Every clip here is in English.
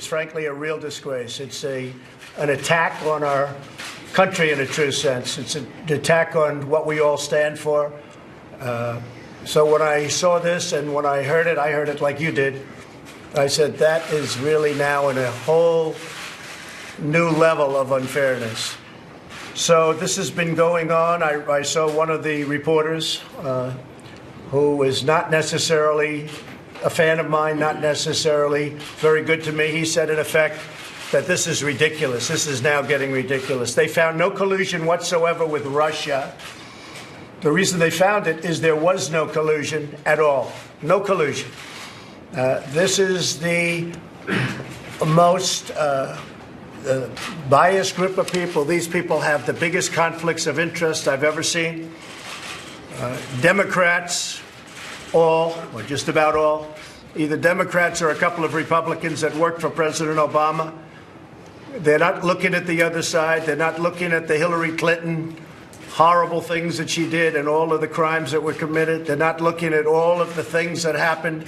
It's frankly a real disgrace. It's an attack on our country in a true sense. It's an attack on what we all stand for. So when I saw this and when I heard it like you did. I said, that is really now in a whole new level of unfairness. So this has been going on. I saw one of the reporters who is not necessarily a fan of mine, not necessarily very good to me. He said, in effect, that this is ridiculous. This is now getting ridiculous. They found no collusion whatsoever with Russia. The reason they found it is there was no collusion at all. No collusion. This is the most biased group of people. These people have the biggest conflicts of interest I've ever seen. Democrats, all, or just about all, either Democrats or a couple of Republicans that worked for President Obama. They're not looking at the other side. They're not looking at the Hillary Clinton horrible things that she did and all of the crimes that were committed. They're not looking at all of the things that happened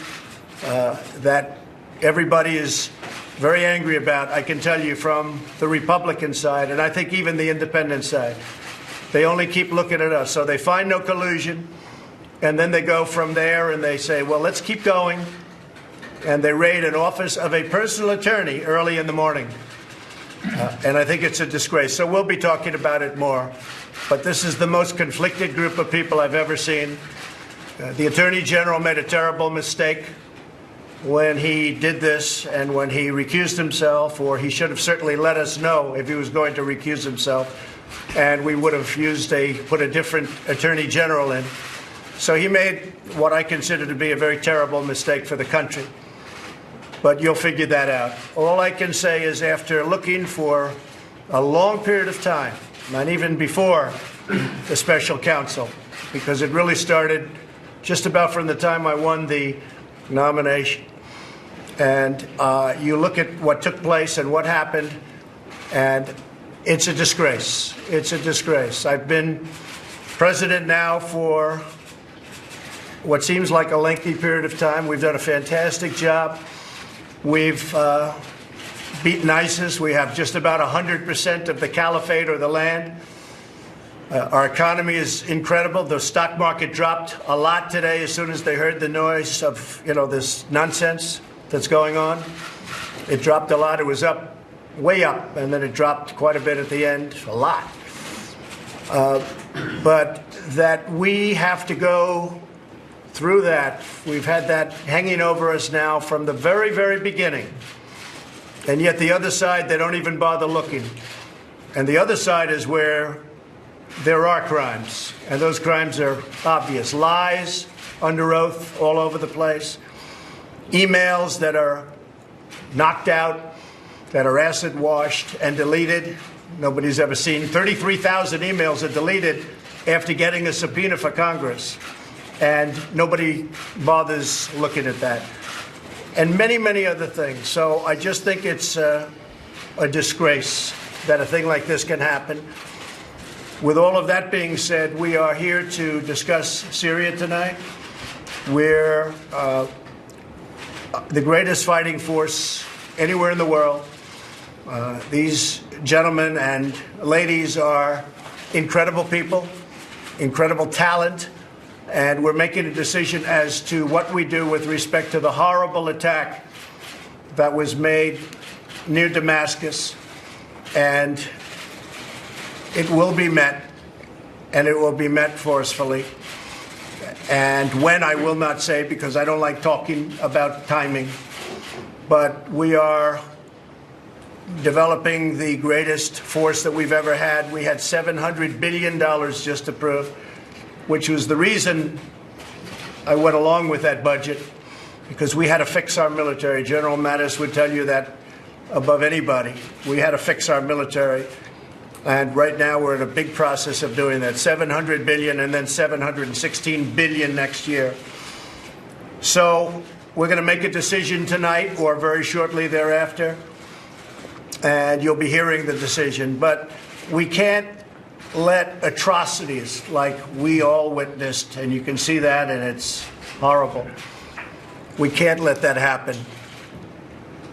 that everybody is very angry about, I can tell you, from the Republican side, and I think even the independent side. They only keep looking at us. So they find no collusion, and then they go from there and they say, well, let's keep going. And they raid an office of a personal attorney early in the morning. And I think it's a disgrace. So we'll be talking about it more. But this is the most conflicted group of people I've ever seen. The Attorney General made a terrible mistake when he did this and when he recused himself, or he should have certainly let us know if he was going to recuse himself. And we would have put a different Attorney General in. So he made what I consider to be a very terrible mistake for the country. But you'll figure that out. All I can say is, after looking for a long period of time, not even before the special counsel, because it really started just about from the time I won the nomination. And you look at what took place and what happened, and it's a disgrace. It's a disgrace. I've been president now for what seems like a lengthy period of time. We've done a fantastic job. We've beaten ISIS. We have just about 100% of the caliphate or the land. Our economy is incredible. The stock market dropped a lot today as soon as they heard the noise of, this nonsense that's going on. It dropped a lot. It was up, way up, and then it dropped quite a bit at the end, a lot. But that we have to go through that. We've had that hanging over us now from the very, very beginning. And yet the other side, they don't even bother looking. And the other side is where there are crimes. And those crimes are obvious. Lies under oath all over the place. Emails that are knocked out, that are acid washed and deleted. Nobody's ever seen. 33,000 emails are deleted after getting a subpoena for Congress. And nobody bothers looking at that. And many, many other things. So I just think it's a disgrace that a thing like this can happen. With all of that being said, we are here to discuss Syria tonight. We're the greatest fighting force anywhere in the world. These gentlemen and ladies are incredible people, incredible talent. And we're making a decision as to what we do with respect to the horrible attack that was made near Damascus. And it will be met, and it will be met forcefully. And when, I will not say, because I don't like talking about timing. But we are developing the greatest force that we've ever had. We had $700 billion just approved, which was the reason I went along with that budget, because we had to fix our military. General Mattis would tell you that above anybody. We had to fix our military. And right now we're in a big process of doing that. $700 billion and then $716 billion next year. So we're going to make a decision tonight or very shortly thereafter. And you'll be hearing the decision. But we can't let atrocities like we all witnessed, and you can see that, and it's horrible. We can't let that happen.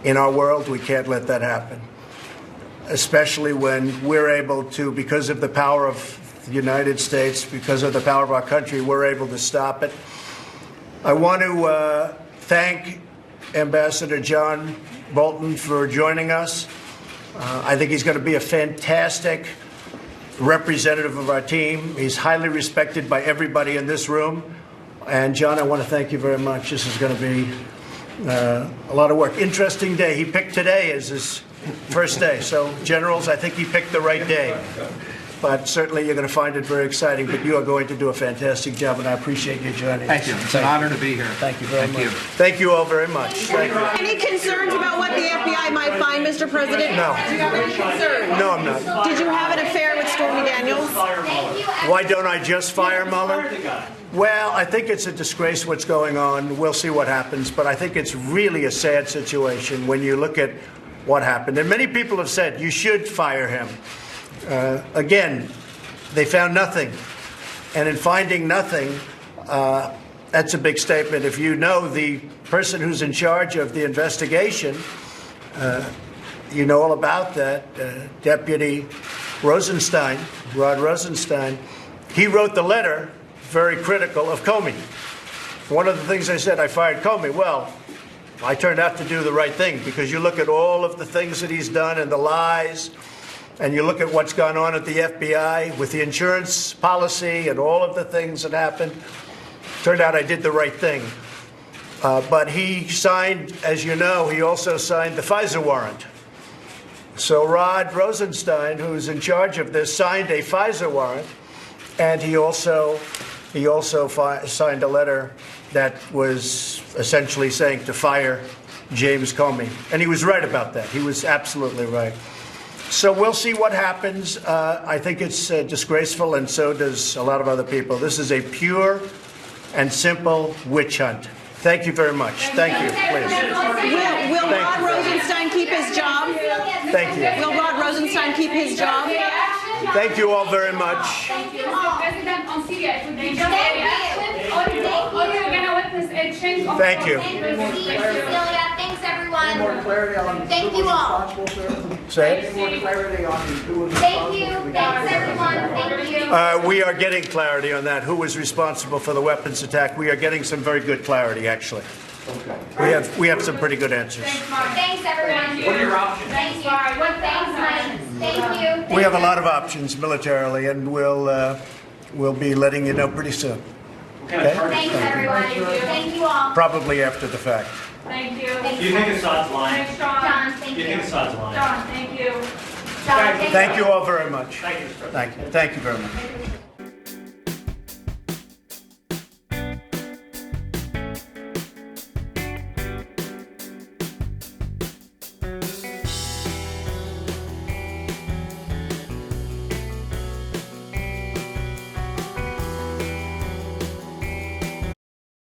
in our world. We can't let that happen, especially when we're able to, because of the power of the United States, because of the power of our country, we're able to stop it. I want to thank Ambassador John Bolton for joining us. I think he's going to be a fantastic representative of our team. He's highly respected by everybody in this room. And John, I want to thank you very much. This is going to be a lot of work. Interesting day. He picked today as his first day. So, generals, I think he picked the right day. But certainly you're going to find it very exciting. But you are going to do a fantastic job, and I appreciate you joining us. Thank you. It's an honor to be here. Thank you very much. Thank you all very much. Thank you. Any concerns about what the FBI might find, Mr. President? No. Do you have any concerns? No, I'm not. Did you have an affair with Stormy Daniels? Why don't I just fire Mueller? Well, I think it's a disgrace what's going on. We'll see what happens. But I think it's really a sad situation when you look at what happened. And many people have said you should fire him. Again, they found nothing. And in finding nothing, that's a big statement. If you know the person who's in charge of the investigation, you know all about that, Deputy Rosenstein, Rod Rosenstein. He wrote the letter very critical of Comey. One of the things I said, I fired Comey. Well, I turned out to do the right thing, because you look at all of the things that he's done and the lies, and you look at what's gone on at the FBI with the insurance policy and all of the things that happened. Turned out I did the right thing. But he signed, as you know, he also signed the FISA warrant. So Rod Rosenstein, who's in charge of this, signed a FISA warrant, and he also signed a letter that was essentially saying to fire James Comey. And he was right about that. He was absolutely right. So we'll see what happens. I think it's disgraceful, and so does a lot of other people. This is a pure and simple witch hunt. Thank you very much. Thank you. Please. Will Rod Rosenstein keep his job? Thank you. Will Rod Rosenstein keep his job? Thank you all very much. Thank you, Mr. President. On Syria, it would be just or you're going to witness a change of Thank you. Cecilia, thanks everyone. Thank you all. Say it. Thank you. Thanks everyone. Thank you. We are getting clarity on that. Who was responsible for the weapons attack? We are getting some very good clarity, actually. We have some pretty good answers. Thanks everyone. What are your options? Thank you. Thanks, Thank you. We have a lot of options militarily, and we'll be letting you know pretty soon. Okay? Thanks everyone. Thank you all. Probably after the fact. Thank you. Thanks, Do you think Assad's lying? Thanks, John. John, thank Do you you. think Assad's lying? John, thank you. John, Thank you all very much. Thank you, Mr. President. Thank you. Thank you very much.